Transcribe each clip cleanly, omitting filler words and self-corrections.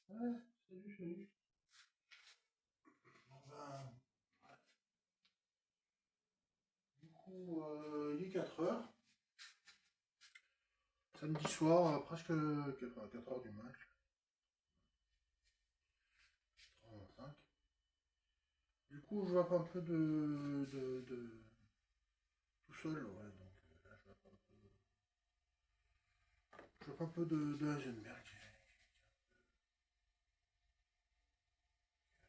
Ouais, salut, salut. Bon ben, du coup, il est 4 heures. Samedi soir, presque 4 heures du match. 4h25. Du coup, je vape un peu tout seul, ouais. Donc là, je vape un peu de Heisenberg.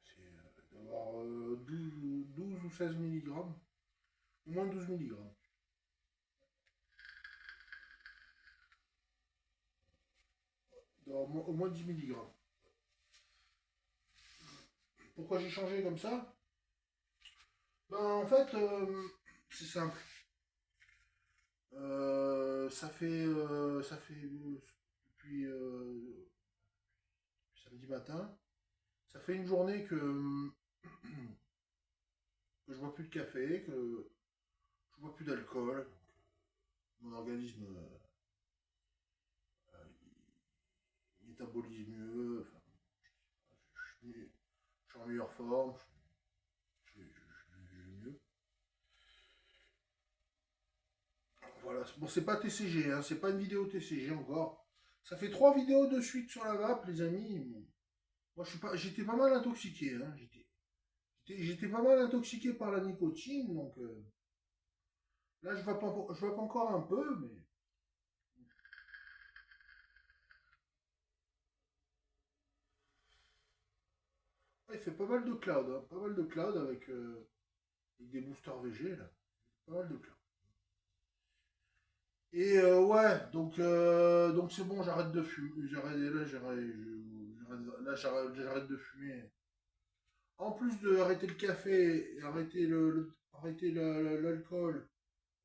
C'est d'avoir 12 ou 16 milligrammes. Au moins 12 milligrammes. Au moins 10 milligrammes. Pourquoi j'ai changé comme ça? Ben, en fait, c'est simple. Ça fait depuis samedi matin, ça fait une journée que je bois plus de café, que je bois plus d'alcool. Mon organisme il métabolise mieux. Enfin, je suis en meilleure forme, je vais mieux. Voilà. Bon, c'est pas TCG, hein, c'est pas une vidéo TCG encore. Ça fait 3 vidéos de suite sur la vape, les amis. Moi, j'étais pas mal intoxiqué. Hein, j'étais pas mal intoxiqué par la nicotine, donc là, je vape encore un peu, mais ouais, il fait pas mal de cloud, hein, pas mal de cloud avec des boosters VG, là. Pas mal de cloud. Et donc c'est bon, j'arrête de fumer. J'arrête de fumer. En plus de arrêter le café, arrêter l'alcool,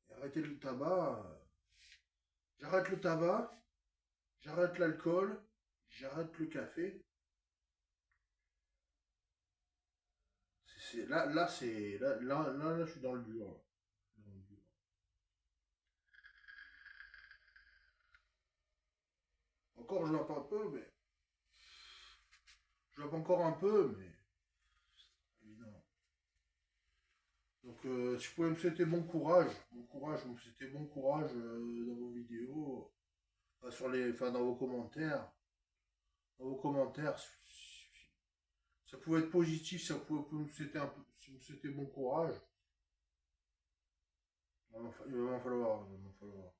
et arrêter le tabac, j'arrête le tabac, j'arrête l'alcool, j'arrête le café. Là, je suis dans le dur. Là. Dans le dur. Encore, je vape un peu, mais je vape encore un peu, mais évidemment. Donc, si vous pouvez me souhaiter vous me souhaitez bon courage dans vos vidéos, enfin, dans vos commentaires, ça pouvait être positif, ça pouvait me souhaiter si me souhaiter bon courage. Il va m'en falloir, il va m'en falloir.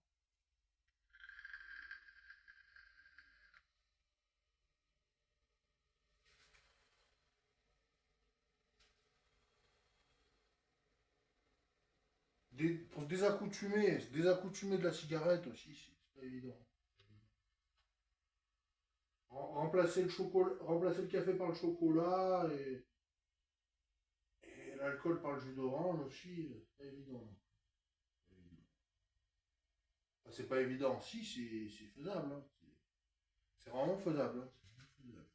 Pour se désaccoutumer de la cigarette aussi, c'est pas évident. Remplacer le café par le chocolat et l'alcool par le jus d'orange aussi, c'est pas évident. Enfin, c'est pas évident, si, c'est faisable. Hein. C'est vraiment faisable. Hein. C'est faisable.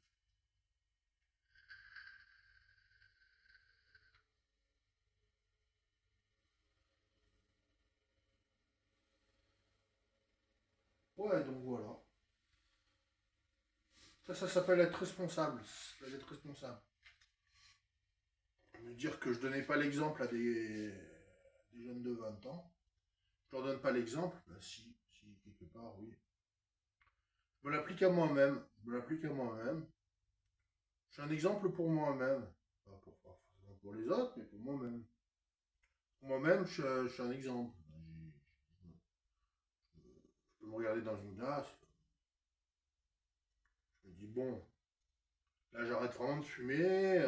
Ouais, donc voilà. Ça s'appelle être responsable. Ça s'appelle être responsable. Me dire que je donnais pas l'exemple à des jeunes de 20 ans. Je leur donne pas l'exemple. Ben si, quelque part, oui. Je me l'applique à moi-même. Je me l'applique à moi-même. Je suis un exemple pour moi-même. Pas forcément pour les autres, mais pour moi-même. Pour moi-même, je suis un exemple. Je peux me regarder dans une glace. Je me dis, bon, là j'arrête vraiment de fumer.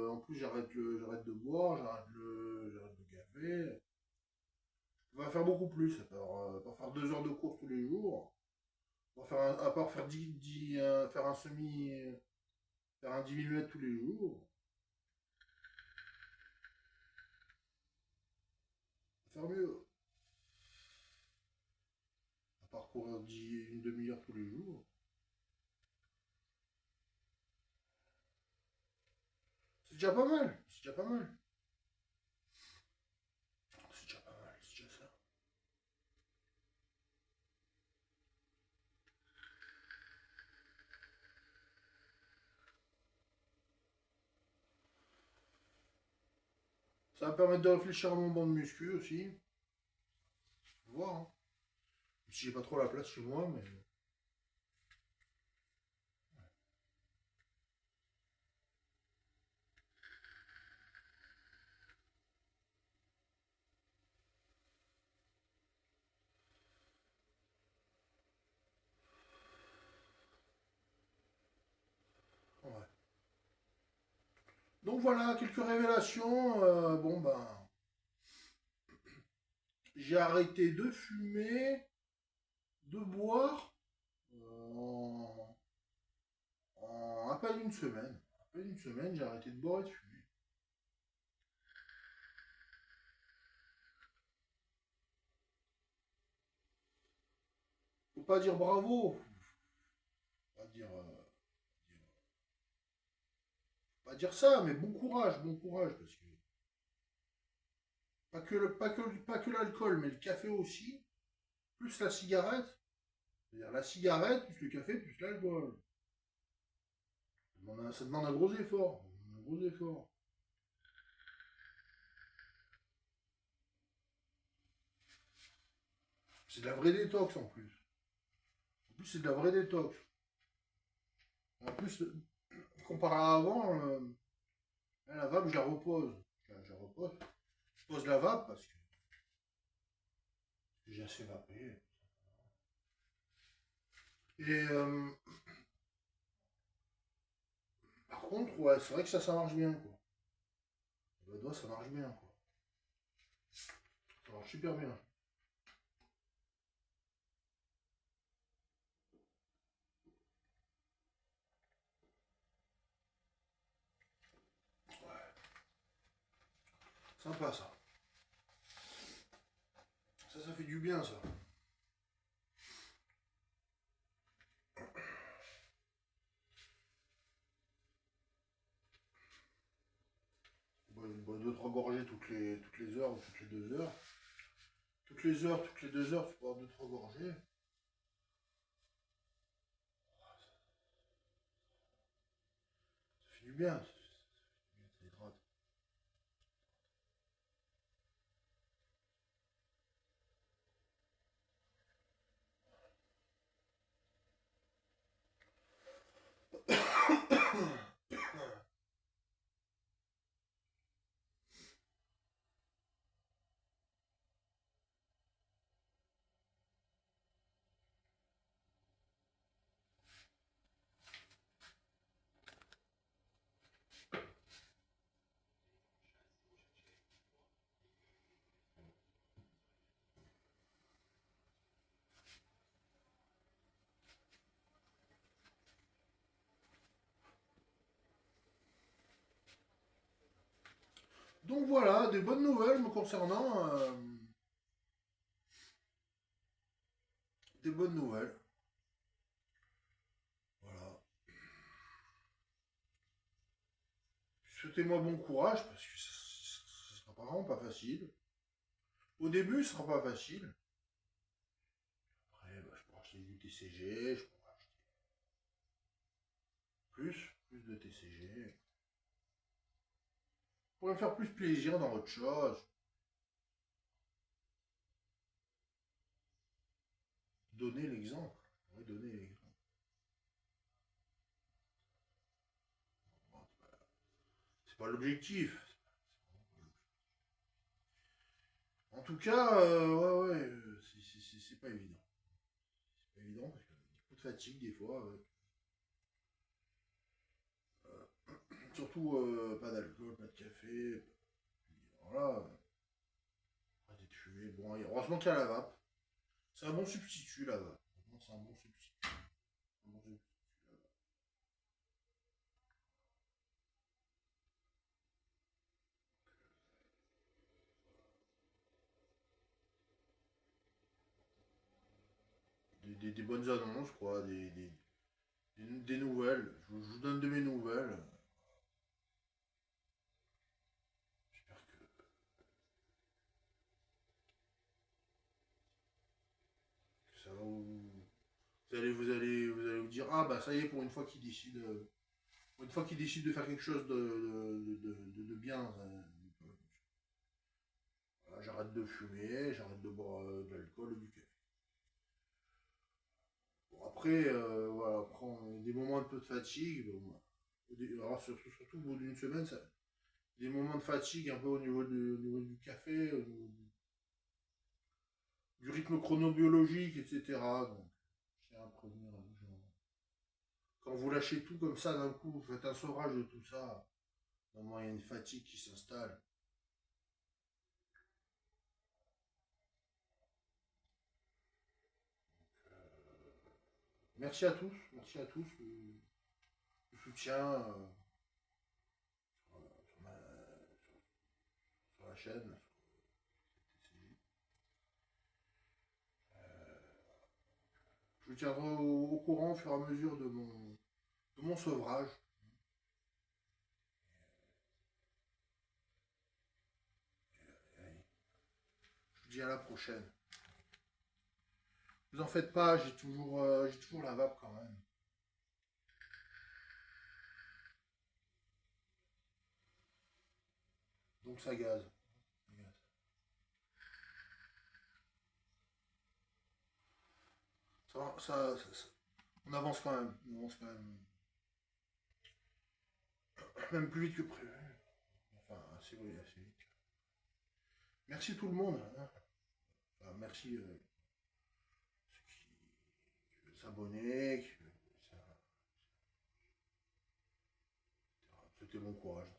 En plus, j'arrête de boire, j'arrête de gaver. Je vais faire beaucoup plus. Pas faire 2 heures de course tous les jours. À part faire faire un faire un 10 000 mètres tous les jours. Faire mieux. À part courir une demi-heure tous les jours. C'est déjà pas mal. C'est déjà pas mal. C'est déjà pas mal. C'est déjà ça. Ça va permettre de réfléchir à mon banc de muscu aussi. Faut voir, hein. Si j'ai pas trop la place chez moi, mais. Ouais. Donc voilà, quelques révélations. Bon ben. J'ai arrêté de fumer, de boire en, à peine une semaine. À peine une semaine, j'ai arrêté de boire et de fumer. Faut pas dire bravo. Faut pas dire, pas dire ça, mais bon courage, parce que pas que l'alcool, mais le café aussi, plus la cigarette. C'est-à-dire la cigarette, plus le café, plus l'alcool. Ça demande un gros effort. Un gros effort. C'est de la vraie détox en plus. En plus, c'est de la vraie détox. En plus, comparé à avant, la vape, je la repose. Je la repose. Je pose la vape parce que j'ai assez vapé. Et par contre, ouais, c'est vrai que ça marche bien, quoi. Le doigt, ça marche bien, quoi. Ça marche super bien. Sympa, ça. Ça fait du bien, ça. Bois 2-3 gorgées toutes les heures ou toutes les 2 heures. Toutes les 2 heures, tu peux boire 2-3 gorgées. Ça fait du bien. Ça hydrate. Donc voilà, des bonnes nouvelles me concernant. Des bonnes nouvelles. Voilà. Souhaitez-moi bon courage parce que ça sera vraiment pas facile. Au début, ce sera pas facile. Après, bah, je pourrais acheter du TCG, je pourrais acheter plus de TCG. Je pourrais me faire plus plaisir dans autre chose. Donner l'exemple. Ouais, donner l'exemple. Bon, c'est pas l'objectif. En tout cas, ouais, c'est pas évident. C'est pas évident parce qu'il y a beaucoup de fatigue des fois avec. Surtout pas d'alcool, pas de café. Voilà. Arrêtez de fumer. Bon, heureusement qu'il y a la vape. C'est un bon substitut la vape. C'est un bon substitut. Un bon substitut, la vape. Des bonnes annonces, quoi. Des nouvelles. Je vous donne de mes nouvelles. J'espère que ça va vous allez vous dire, ah bah ça y est, pour une fois qu'il décide. Pour une fois qu'il décide de faire quelque chose de bien. Voilà, j'arrête de fumer, j'arrête de boire de l'alcool et du café. Bon, après, voilà, après, on a des moments un peu de fatigue. Bon, bah, alors, surtout au bout d'une semaine, ça, des moments de fatigue un peu au niveau du café, au niveau du rythme chronobiologique, etc. Donc, je tiens à prévenir les gens. Quand vous lâchez tout comme ça d'un coup, vous faites un sauvage de tout ça, vraiment il y a une fatigue qui s'installe. Merci à tous le soutien sur, sur la chaîne. Je vous tiendrai au courant au fur et à mesure de mon sevrage. Je vous dis à la prochaine. Vous en faites pas, j'ai toujours la vape quand même. Donc ça gaz. On avance quand même. On avance quand même. Même plus vite que prévu. Enfin, assez, oui, assez vite. Merci tout le monde, hein. Enfin, merci ceux qui veulent s'abonner. C'était bon courage.